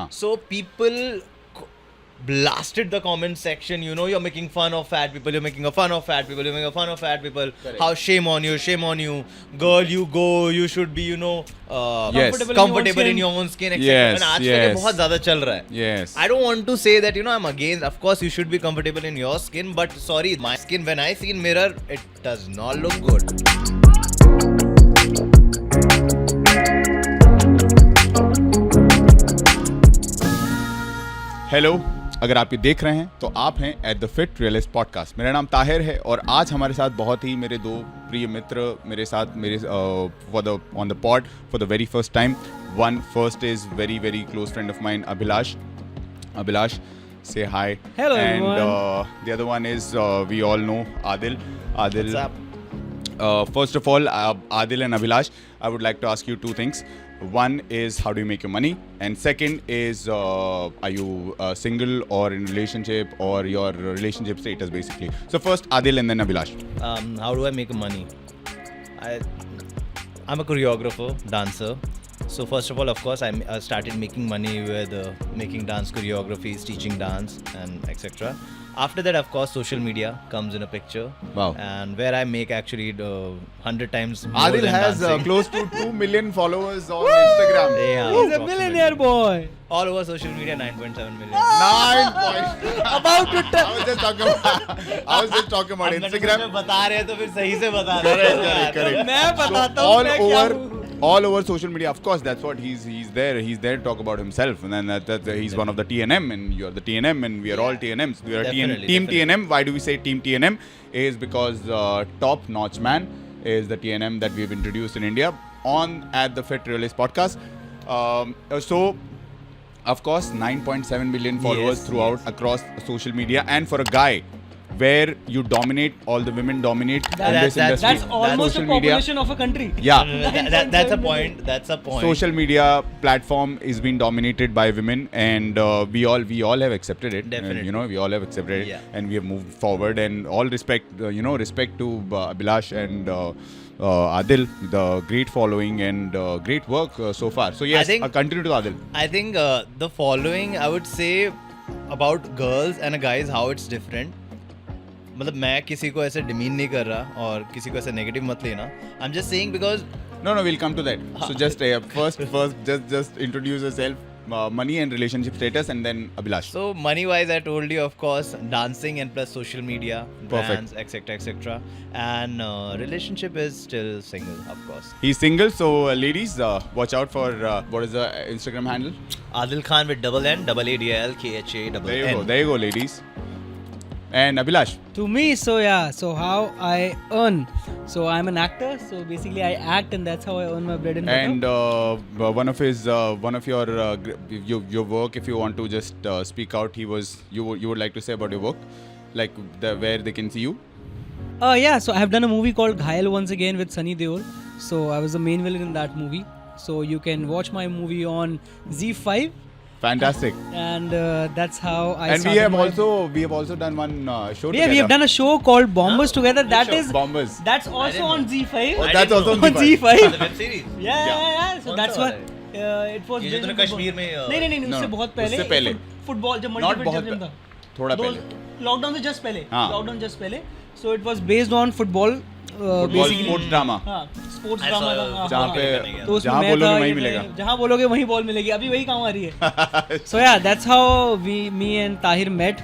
So people blasted the comment section, you're making fun of fat people, you're making a fun of fat people, you're making a fun of fat people. Correct. How shame on you, girl, you should be, Yes. comfortable in your own skin, etc. Yes, And आजकल ये yes. बहुत ज़्यादा चल रहा है. Yes. I don't want to say that, I'm against. Of course, you should be comfortable in your skin, but sorry, my skin, when I see in mirror, it does not look good. Hello, अगर आप ये देख रहे हैं तो आप हैं at the fit realist podcast. मेरा नाम ताहिर है और आज हमारे साथ बहुत ही मेरे दो प्रिय मित्र मेरे साथ on the pod for the very first time. One first is very very close friend of mine, Abhilash, say hi. Hello, and everyone. The other one is we all know Adil. What's up? First of all, Adil and Abhilash, I would like to ask you two things. One is, how do you make your money? And second is, are you single or in relationship, or your relationship status basically? So first Adil and then Abhilash. How do I make money? I'm a choreographer, dancer. So first of all, I started making money with making dance choreographies, teaching dance, and etc. After that, of course, social media comes in a picture. Wow. And where I make actually 100 times more Adil than has dancing. close to 2 million followers on Instagram. Yeah, He's a approximately. millionaire boy. All over social media, 9.7 million. 9 point. About to I was just talking about अब Instagram. मैं बता रहे हैं तो फिर सही से बता रहे हैं. Correct. मैं बताता हूँ मैं क्या हूँ. All over social media, of course, that's what he's there to talk about himself, and then that he's one of the TNM, and you're the TNM, and we are all TNMs. We are Definitely, team definitely. TNM. Why do we say team TNM? Is because Top Notch Man is the TNM that we've introduced in India on at the Fit Realist podcast. So of course 9.7 million followers Yes, throughout across social media, and for a guy where you dominate, all the women dominate in this industry. That's almost social a media. population of a country. Yeah. That's a point. That's a point. Social media platform is being dominated by women, and we all have accepted it. Definitely. We all have accepted it, Yeah. and we have moved forward. And all respect, respect to Abhilash and Adil, the great following and great work so far. So yes, continue to Adil. I think the following, I would say about girls and guys, how it's different. मतलब मैं किसी को ऐसे demean नहीं कर रहा और किसी को ऐसे नेगेटिव मत लेना. I'm just saying because No, we'll come to that. So just first, just introduce yourself, money and relationship status, and then Abhilash. so money wise, I told you, of course, dancing and plus social media, Perfect. brands, etc. And relationship is still single, of course. He's single, so ladies, watch out for what is the Instagram handle? Adil Khan with double N, double ADL, KHA, double N. There you go, ladies. And Abhilash. To me, so how I earn. So I'm an actor, so basically I act, and that's how I earn my bread and butter. And one of your work, if you want to just speak out, you would like to say about your work, like where they can see you. So I have done a movie called Ghayal once again with Sunny Deol. So I was the main villain in that movie. So you can watch my movie on Z5. Fantastic. And that's how I And started we have also done one show together. Yeah, we have done a show called Bombers together. That is Bombers. That's I also didn't on know. Z5. Oh, that's also on on Z5. Z5. The web series. Yeah. So कौन that's सा what वाला it was. ये जो based तूने on Kashmir में, football. नहीं No, उससे बहुत पहले. उससे पहले. फुटबॉल जब Not मल्टीपल बहुत जब था. थोड़ा पहले. लॉकडाउन से जस्ट पहले. हाँ. लॉकडाउन जस्ट पहले. So it was based on football. Football sports drama. हाँ, स्पोर्ट्स I ड्रामा saw था. जहाँ हाँ. पे तो उसमें जहाँ मैं बोलोगे था, वहीं ये मिलेगा. थे. जहाँ बोलोगे वहीं बॉल मिलेगी. अभी वही काम आ रही है. So yeah, that's how me and Tahir met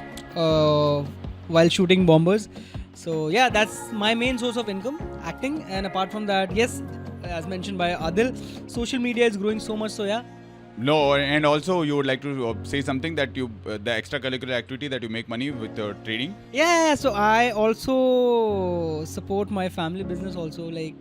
while shooting Bombers. So yeah, that's my main source of income, acting. And apart from that, yes, as mentioned by Adil, social media is growing so much. So yeah. No, and also you would like to say something that you the extracurricular activity that you make money with trading. Yeah, so I also support my family business also, like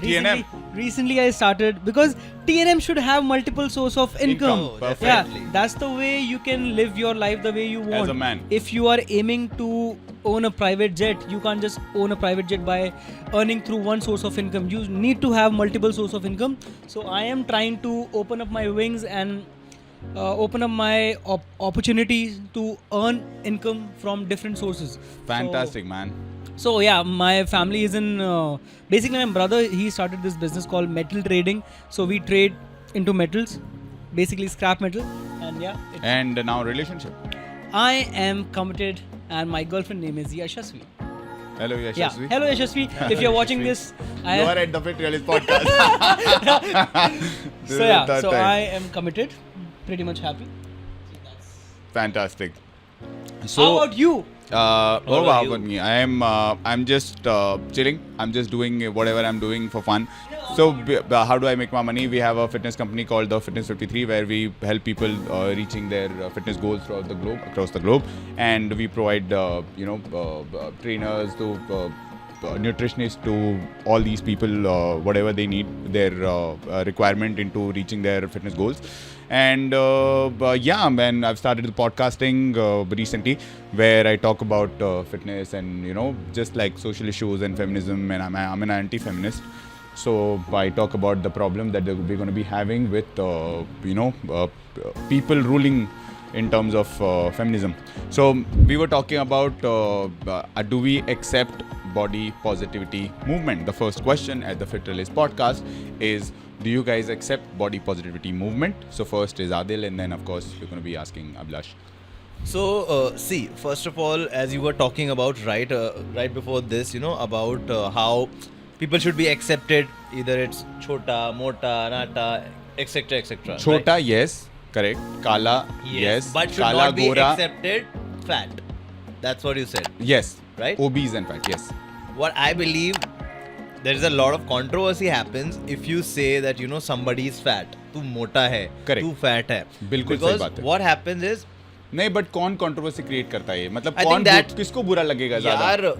TNM. Recently I started because TNM should have multiple source of income. Oh, Perfect. definitely. Yeah, that's the way you can live your life the way you want. As a man. If you are aiming to own a private jet, you can't just own a private jet by earning through one source of income. You need to have multiple source of income. So I am trying to open up my wings and open up my opportunities to earn income from different sources. Fantastic, man. So yeah, my family is in basically my brother, he started this business called metal trading. So we trade into metals. basically scrap metal. And yeah, And now relationship. I am committed, and my girlfriend name is Yashasvi. Hello Yeah, Yashasvi. hello Yashasvi. If you're watching Yashasvi. this, You are at the Fit Realist podcast. This is so the yeah, third so time. I am committed, pretty much happy. Fantastic. How So about you? oh about wow, you? about me. I'm just chilling. I'm just doing whatever I'm doing for fun. So how do I make my money? We have a fitness company called the Fitness 53 where we help people reaching their fitness goals throughout the globe, across the globe, and we provide trainers to nutritionists to all these people whatever they need their requirement into reaching their fitness goals. And yeah, man, I've started the podcasting recently where I talk about fitness and just like social issues and feminism, and I'm an anti-feminist. So I talk about the problem that we're going to be having with people ruling in terms of feminism. So we were talking about do we accept body positivity movement? The first question at the Fit Realist podcast is, do you guys accept body positivity movement? So first is Adil, and then of course we're going to be asking Abhilash. So, see, first of all, as you were talking about right before this, about how people should be accepted, either it's chota, mota, nata, etc., etc. Chota, yes, correct. Kala, yes. But should Kala, not be Gora, accepted fat. That's what you said, yes. right? Obese and fat, yes. What I believe, there is a lot of controversy happens if you say that somebody is fat. तू मोटा है, Correct. तू fat है. बिल्कुल सही बात है. What happens is, नहीं, बट कौन कंट्रोवर्सी क्रिएट करता है ये? मतलब I कौन think that- किसको बुरा लगेगा ज्यादा? यार,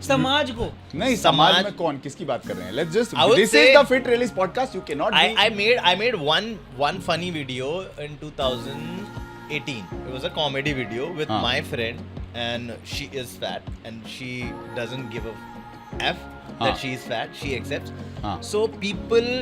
समाज को. नहीं, समाज में कौन किसकी बात कर रहे हैं? Let's just I would this say- is the Fit Realist podcast. You cannot I made one funny video in 2018. It was a comedy video with हाँ. my friend, and she is fat and she doesn't give a f that हाँ. she is fat. She accepts. हाँ. So people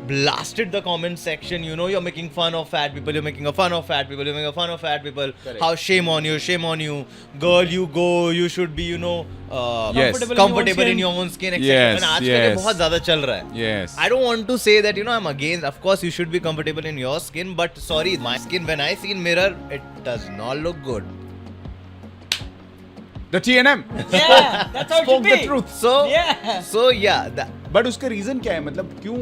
blasted the comment section. You're making fun of fat people. You're making a fun of fat people. You're making a fun of fat people. Correct. How shame on you, shame on you, girl. You go. You should be, Yes. comfortable in your own skin, etc. Yes, And आजकल ये yes. बहुत ज़्यादा चल रहा है. Yes. I don't want to say that I'm against. Of course, you should be comfortable in your skin, but sorry, my skin when I see in mirror, it does not look good. The T&M Yeah, that's how it spoke should the be. truth. So yeah, but उसका reason क्या है? मतलब क्यों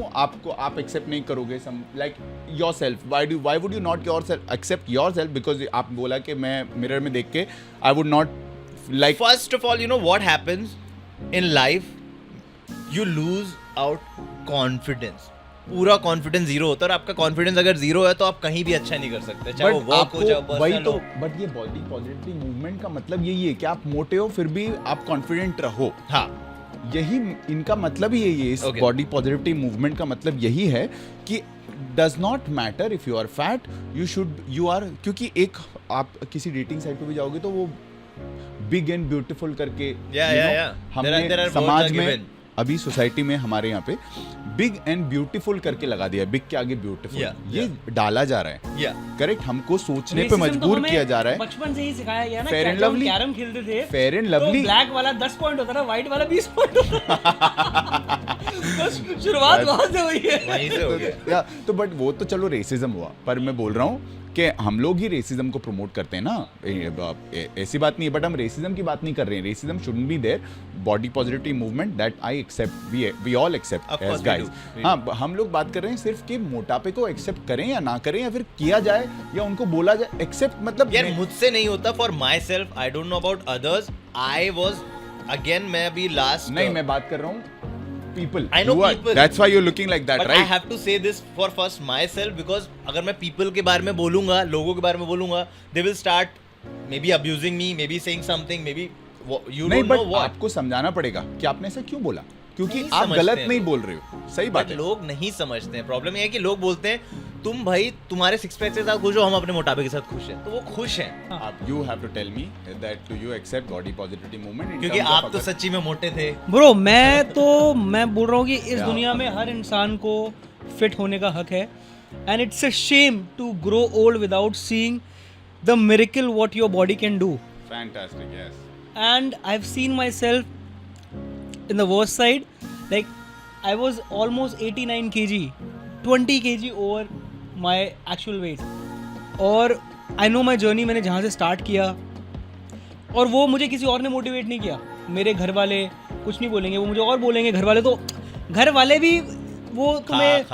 आप accept नहीं करोगे some like yourself? Why would you not yourself accept yourself? Because आप बोला कि मैं मिरर में देख के I would not like. first of all, what happens in life? You lose out confidence. पूरा कॉन्फिडेंस जीरो होता है, और आपका कॉन्फिडेंस अगर जीरो है तो आप कहीं भी अच्छा नहीं कर सकते, चाहे वो वर्क हो, चाहे वो वही पर्सनल तो. हो. बट ये बॉडी पॉजिटिविटी मूवमेंट का मतलब यही है कि आप मोटे हो फिर भी आप कॉन्फिडेंट रहो. हाँ, यही इनका मतलब ही यही है. इस Okay. बॉडी पॉजिटिविटी मूवमेंट का मतलब यही है कि does not matter if you are fat, you are. क्योंकि एक आप किसी डेटिंग साइट पे भी जाओगे तो वो बिग एंड ब्यूटीफुल करके yeah. हमने There are boards समाज are में given. अभी सोसाइटी में हमारे यहाँ पे बिग एंड ब्यूटीफुल करके लगा दिया. बिग के आगे ब्यूटीफुल ये डाला जा रहा है. Yeah. करेक्ट. हमको सोचने पे Racism तो मजबूर हमें किया जा रहा है. बचपन से ही सिखाया गया ना. Fair and जब हम lovely. कैरम खेलते थे, फेयर एंड तो लवली. ब्लैक वाला 10 पॉइंट होता था, व्हाइट वाला 20 पॉइंट होता था. बस शुरुआत वहां से हुई है. वहीं से हो गया. या तो बट वो तो चलो रेसिज्म हुआ, पर मैं बोल रहा हूँ कि हम लोग ही रेसिज्म को प्रमोट करते हैं ना. ऐसी बात नहीं है, बट हम रेसिज्म की बात नहीं कर रहे हैं. Racism shouldn't be there. Body positivity movement that I accept, we all accept Of as course we guys. do. हाँ, हम लोग बात कर रहे हैं सिर्फ कि मोटापे को एक्सेप्ट करें या ना करें, या फिर किया जाए या उनको बोला जाए. एक्सेप्ट मतलब यार मुझसे नहीं होता. For my self, I don't know about others. I was again, मैं अभी लास्ट नहीं, मैं बात कर रहा हूँ people. I know You are- people. That's why you're looking like that, But right? I have to say this for first myself, because अगर मैं people के बारे में बोलूँगा, लोगों के बारे में बोलूँगा, they will start maybe abusing me, maybe saying something, maybe you नहीं, don't know but what. आपको समझाना पड़ेगा कि आपने ऐसा क्यों बोला, क्योंकि नहीं आप समझते गलत हैं नहीं लोग. बोल रहे हो. सही बात But है. लोग नहीं समझते हैं. प्रॉब्लम ये है कि लोग बोलते हैं तुम भाई तुम्हारे सिक्स पैक के साथ खुश हो, हम अपने मोटापे के साथ खुश हैं. तो वो खुश हैं आप you have to tell me that do you accept body positivity movement in क्योंकि terms of आप तो अगर- सच्ची में मोटे थे. ब्रो, मैं बोल रहा हूँ कि इस Yeah. दुनिया में हर इंसान को फिट होने का हक है. And it's a shame to grow old without seeing the miracle what your body can do. Fantastic, yes. And I've seen myself in the worst side. Like, I was almost 89 kg, 20 kg over my actual weight. और I know my journey, मैंने जहाँ से start किया, और वो मुझे किसी और ने मोटिवेट नहीं किया. मेरे घर वाले कुछ नहीं बोलेंगे, वो मुझे और बोलेंगे. घर वाले तो, घर वाले भी वो तुम्हें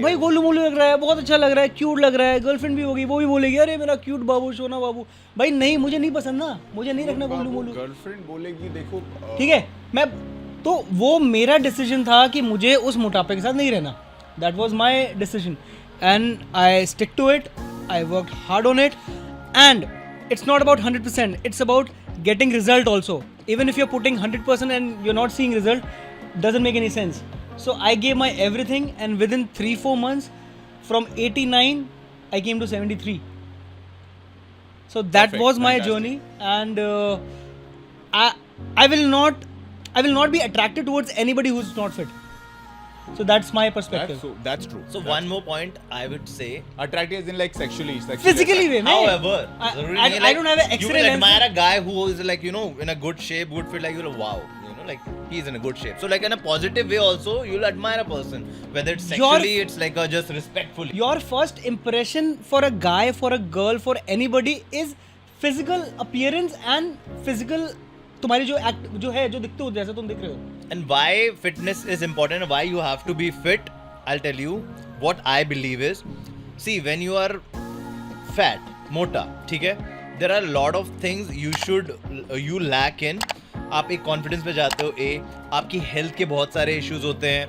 भाई गोलू मोलू लग रहा है, बहुत अच्छा लग रहा है, क्यूट लग रहा है, गर्लफ्रेंड भी होगी, वो भी बोलेगी अरे मेरा क्यूट बाबू, सोना बाबू. भाई नहीं, मुझे नहीं पसंद ना, मुझे नहीं रखना गोलू मोलू. गर्लफ्रेंड बोलेगी देखो, ठीक है, मैं तो वो मेरा डिसीजन था कि मुझे उस मोटापे के साथ नहीं रहना. That was my decision and I stick to it. I worked hard on it and it's not about 100%, it's about getting result also. Even if you're putting 100% and you're not seeing result, doesn't make any sense. So I gave my everything, and within 3-4 months from 89 I came to 73. So that Perfect, was my fantastic. journey, and I will not be attracted towards anybody who's not fit. So that's my perspective. That's true. So one more point I would say. Attractive as in like sexually Physically way, man. However, I don't have an you X-ray will lens. admire a guy who is like, you know, in a good shape, good fit, like, you know, wow, you know, like he's in a good shape. So like in a positive way also, you'll admire a person, whether it's sexually, it's like just respectfully. Your first impression for a guy, for a girl, for anybody is physical appearance and physical, तुम्हारी जो act जो है, जो दिखते हो जैसे तुम दिख रहे हो. And why fitness is important, why you have to be fit, I'll tell you. What I believe is, see, when you are fat, mota, ठीक है, there are a lot of things you lack in. आप एक confidence पे जाते हो, आपकी health के बहुत सारे इश्यूज होते हैं,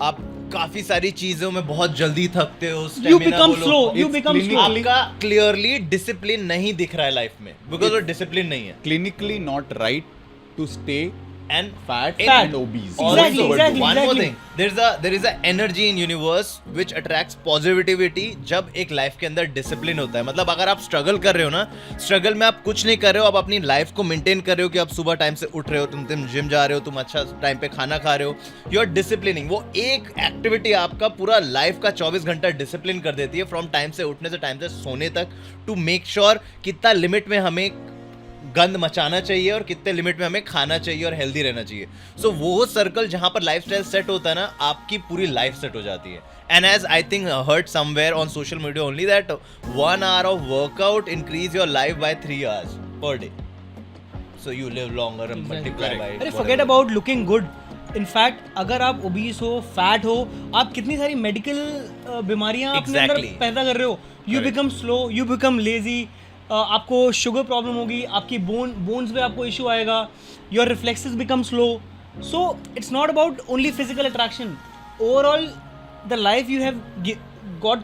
आप काफी सारी चीजों में बहुत जल्दी थकते हो, You become slow. You become slow. आपका क्लियरली डिसिप्लिन नहीं दिख रहा है लाइफ में, बिकॉज वो डिसिप्लिन नहीं है. Clinically not right to stay And fat Fat. and obese. Exactly, Also, exactly. One more thing, there is a energy in universe which attracts positivity. जब एक लाइफ के अंदर डिसिप्लिन होता है, मतलब अगर आप स्ट्रगल कर रहे हो ना, स्ट्रगल में आप कुछ नहीं कर रहे हो, आप अपनी लाइफ को मेंटेन कर रहे हो कि आप सुबह टाइम से उठ रहे हो, तुम जिम जा रहे हो, तुम अच्छा टाइम पे खाना खा रहे हो, यू आर डिसिप्लिनिंग. वो एक एक्टिविटी आपका पूरा लाइफ का 24 घंटा डिसिप्लिन कर देती है, फ्रॉम टाइम से उठने से टाइम से सोने तक, टू मेक श्योर कितना लिमिट में हमें गंद मचाना चाहिए और कितने लिमिट में हमें खाना चाहिए और हेल्दी रहना चाहिए. सो वो सर्कल जहां पर लाइफस्टाइल सेट होता है ना, आपकी पूरी लाइफ सेट हो जाती है. And as I think heard somewhere on social media only that 1 hour of workout increase your life by 3 hours per day. So you live longer and multiply by. अरे forget about looking good. In fact अगर आप obese हो, fat हो, आप कितनी सारी medical बीमारियां अपने अंदर Exactly. पैदा कर रहे हो. You become slow, you become lazy, आपको शुगर प्रॉब्लम होगी, आपकी बोन्स में आपको इशू आएगा, your reflexes become slow. So it's not about only physical attraction. Overall the life you have got,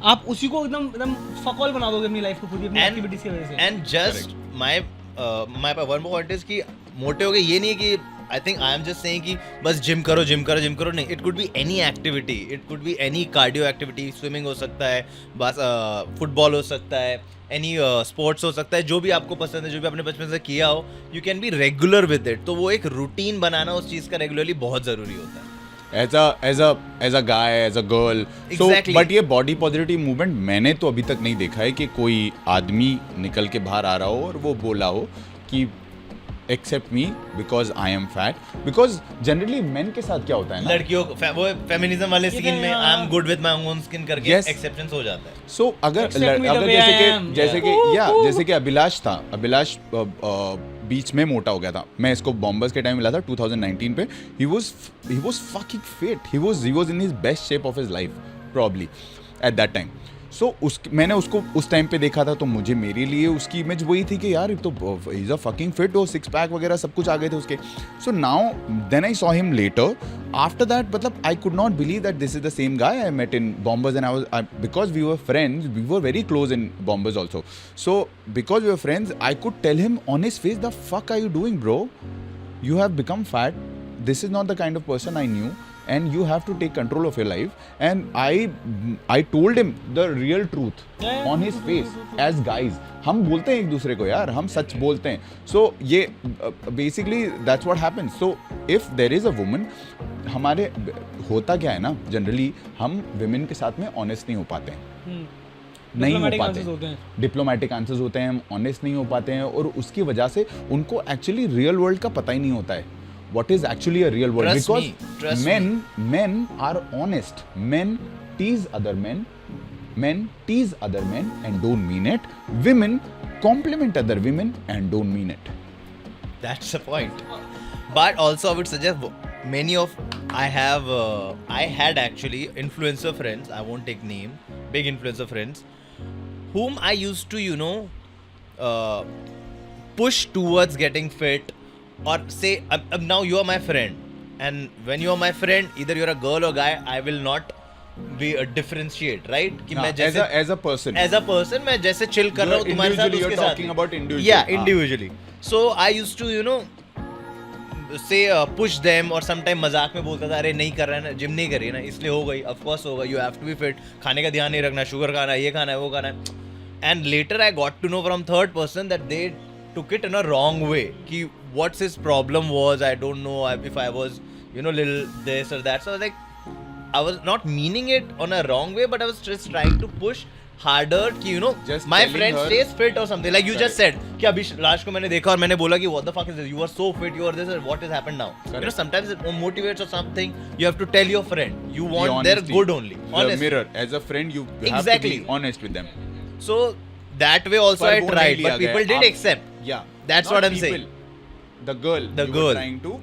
आप उसी को एकदम फकॉल बना दोगे अपनी लाइफ को खुद ही अपनी एक्टिविटीज की वजह से. And just my one more point is कि मोटे हो गए ये नहीं कि I think I am just saying कि बस जिम करो नहीं. It could be any activity, it could be any cardio activity. Swimming हो सकता है, बस फुटबॉल हो सकता है, एनी स्पोर्ट्स हो सकता है, जो भी आपको पसंद है, जो भी आपने बचपन से किया हो, you can be regular with it. तो वो एक रूटीन बनाना उस चीज़ का रेगुलरली बहुत ज़रूरी होता है. as a guy, as a girl. Exactly. So, but ये body positivity movement मैंने तो अभी तक नहीं देखा है कि कोई आदमी निकल के बाहर आ रहा हो और वो बोला हो कि accept me because I am fat. Because generally men के साथ क्या होता है ना, लड़कियों को वो फेमिनिज्म वाले सीन में I am good with my own skin करके Yes. एक्सेप्टेंस हो जाता है. So अगर Accept me the way I am. जैसे कि अभिलाष था, अभिलाष बीच में मोटा हो गया था. मैं इसको बॉम्बर्स के टाइम मिला था 2019 पे. He was fucking fit. He was in his best shape of his life probably at that time. सो मैंने उसको उस टाइम पे देखा था, तो मुझे मेरे लिए उसकी इमेज वही थी कि यार तो he is a fucking fit, हो 6 पैक वगैरह सब कुछ आ गए थे उसके. So now then I saw him later after that, मतलब I could not believe that this is the same guy I met in Bombers. And I was, because we were friends, we were very close in Bombers also. So because we were friends, I could tell him on his face, the fuck are you doing bro, you have become fat, this is not the kind of person I knew, and you have to take control of your life. And I told him the real truth on his face. As guys हम बोलते हैं एक दूसरे को यार, हम सच बोलते हैं. So ये basically that's what happens. So if there is a woman, हमारे होता क्या है ना, जनरली हम women के साथ में honest नहीं हो पाते हैं, नहीं हो पाते, डिप्लोमेटिक आंसर्स होते हैं, हम ऑनेस्ट नहीं हो पाते हैं, और उसकी वजह से उनको एक्चुअली रियल वर्ल्ड का पता ही नहीं होता है. What is actually a real world, because men are honest. Men tease other men Men tease other men and don't mean it. Women compliment other women and don't mean it. That's the point. But also, I would suggest many of I had actually influencer friends. I won't take name. Big influencer friends, whom I used to push towards getting fit, or say now you are my friend, and when you are my friend, either you're a girl or guy, I will not be differentiate, right? कि मैं जैसे as a person मैं जैसे chill कर रहा हूँ तुम्हारे साथ you're उसके साथ talking about individually. yeah individually. So I used to say push them, और sometime मजाक में बोलता था अरे नहीं कर रहा है ना, जिम नहीं करी है ना इसलिए हो गई, of course होगा, you have to be fit, खाने का ध्यान नहीं रखना, शुगर खाना है, ये खाना है, वो खाना है. And later I got to know from third person that they took it in a wrong way, कि what's his problem was, I don't know if I was little this or that. So I was like, I was not meaning it on a wrong way, but I was just trying to push harder कि Just my telling friend her- stays fit or something, like you just said कि अभी last को मैंने देखा और मैंने बोला कि what the fuck is this, you are so fit, you are this, what has happened now. Correct. Sometimes it motivates or something, you have to tell your friend, you Be want their honesty. good only, The honestly. mirror, as a friend you have to Exactly. be honest with them. So that way also पर I वो tried, नहीं लिया but people गया. did आप- accept. Yeah, That's not what I'm people. saying. The girl The you girl. were trying to,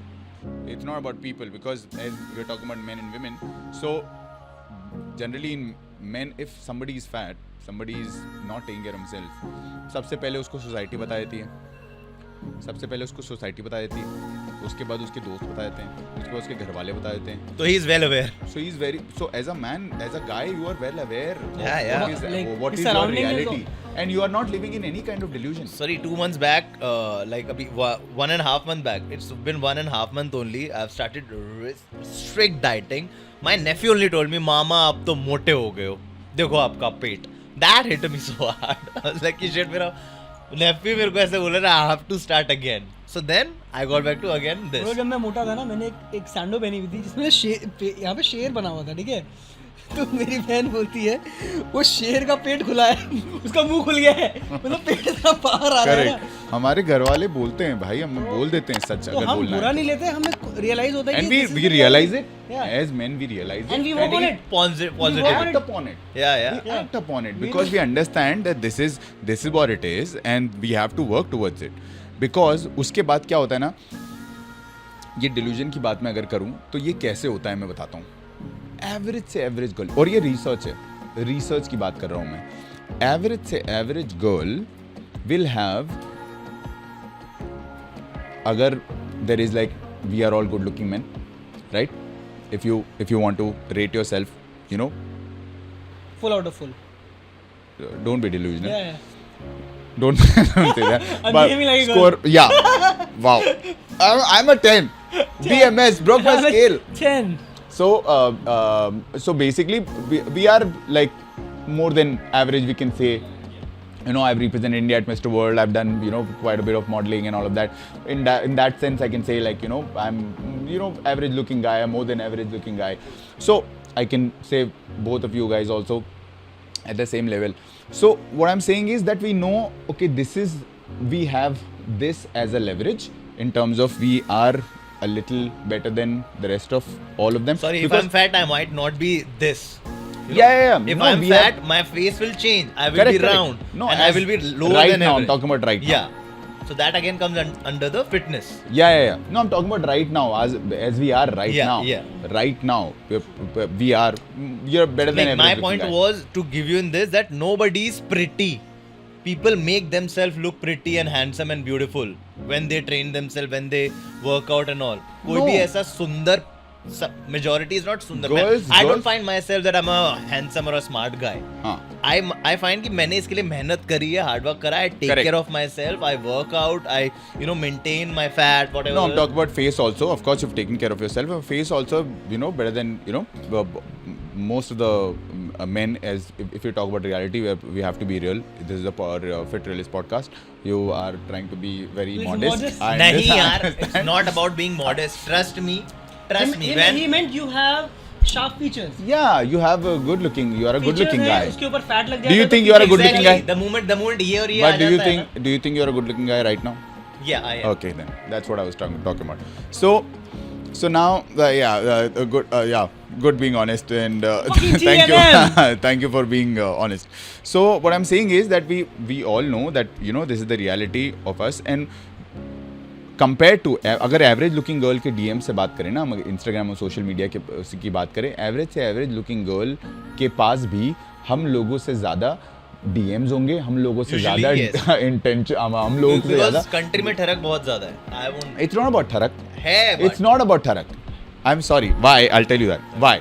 it's not about people, because as we're talking about men and women, so generally in men, if somebody is fat, somebody is not taking care of himself, सबसे पहले उसको society बता देती है, सबसे पहले उसको society बता देती है, उसके बाद उसके दोस्त बता देते हैं, उसके बाद उसके घर वाले बता देते हैं. So he is well aware. So he's very, so as a man, as a guy, you are well aware of Yeah. what is, Like, what his is your surrounding is reality, and you are not living in any kind of delusion. Sorry, 2 months back, like abhi 1.5 month back, it's been 1.5 month only, I've started strict dieting. My nephew only told me, Mama, आप तो मोटे हो गए हो, देखो आपका पेट. That hit me so hard. I was like, shit, मेरा nephew मेरे को ऐसे बोला ना, I have to start again. So then I got back to again this. Bro, जब मैं मोटा था ना, मैंने एक सैंडो पहनी हुई थी जिसमें यहाँ पे शेर बना हुआ था, ठीक है. तो मेरी बहन बोलती है वो शेर का पेट खुला है, उसका मुंह खुल गया है, मतलब पेट इतना बाहर आ रहा है ना. Correct. हमारे घर वाले बोलते हैं भाई, हम बोल देते हैं सच तो अगर हम बोलना बुरा है. नहीं लेते, हमें रियलाइज होता है And कि this is we the realize reality. it. Yeah. As men, we realize it. And we work on it. Positive. work on Act it. upon it. Yeah. We act upon it because we understand that this is what it is, and we have to work towards it. Because उसके बाद क्या होता है ना, ये delusion की बात मैं अगर करूँ तो ये कैसे होता है मैं बताता हूँ. एवरेज से एवरेज गर्ल, और ये रिसर्च है, रिसर्च की बात कर रहा हूँ मैं. एवरेज से एवरेज गर्ल विल हैव, अगर there is like we are all good looking man, right? if you want to rate yourself, full out of full. don't be delusional. Yeah. Don't say that. I'm But behaving like a score, girl. yeah. Wow. I'm a 10. BMS broke my scale. 10. So basically we are like more than average, we can say. I've represented India at Mr. World. I've done, quite a bit of modeling and all of that. In that sense, I can say like, I'm, average looking guy. I'm more than average looking guy. So I can say both of you guys also at the same level. So what I'm saying is that we know, okay, we have this as a leverage in terms of we are a little better than the rest of all of them. Sorry, Because- if I'm fat, I might not be this. Yeah. If No, I'm we fat, have- my face will change. I will Correct, be correct. round. No, and I as will be lower right than now, average. I'm talking about right now. Yeah. So that again comes under the fitness. Yeah. No, I'm talking about right now, as we are right now. Yeah. Right now, you're better than Like average my looking point guy. was to give you in this that nobody is pretty. People make themselves look pretty and handsome and beautiful when they train themselves, when they work out and all. कोई भी No. ऐसा सुंदर, majority is not sundar. Girls- I don't girls- find myself that I'm a handsome or a smart guy. हाँ. I find कि मैंने इसके लिए मेहनत करी है, hard work करा है, I take Correct. care of myself, I work out, I maintain my fat, whatever. No, I'm talking about face also. Of course, you've taken care of yourself. Face also, better than, most of the men. As if you talk about reality, we have to be real. This is a Fit Realist podcast. You are trying to be very He's modest. modest. I नहीं understand. यार, it's not about being modest. Trust me. He meant you have sharp features. Yeah, you have a good looking. You are a good looking Features है, guy. उसके ऊपर fat लग Do you जाता है think तो you are a good looking Exactly. guy? The moment ये और ये But आ do you जाता है ना. think you're a good looking guy right now? Yeah, I am. Okay, then that's what I was talking about. So So now, good being honest, and Fucking thank you, GNM. thank you for being honest. So what I'm saying is that we all know that this is the reality of us, and compare to अगर average looking girl के DM से बात करें ना, हम Instagram और social media की बात करें, एवरेज से एवरेज लुकिंग गर्ल के पास भी हम लोगों से ज़्यादा डीएम्स होंगे, हम लोगों से ज़्यादा इंटेंशन, हम लोगों से ज़्यादा कंट्री में ठरक बहुत ज़्यादा है. I won't. It's not about ठरक है. It's not about ठरक. I'm sorry. Why? I'll tell you that. Why?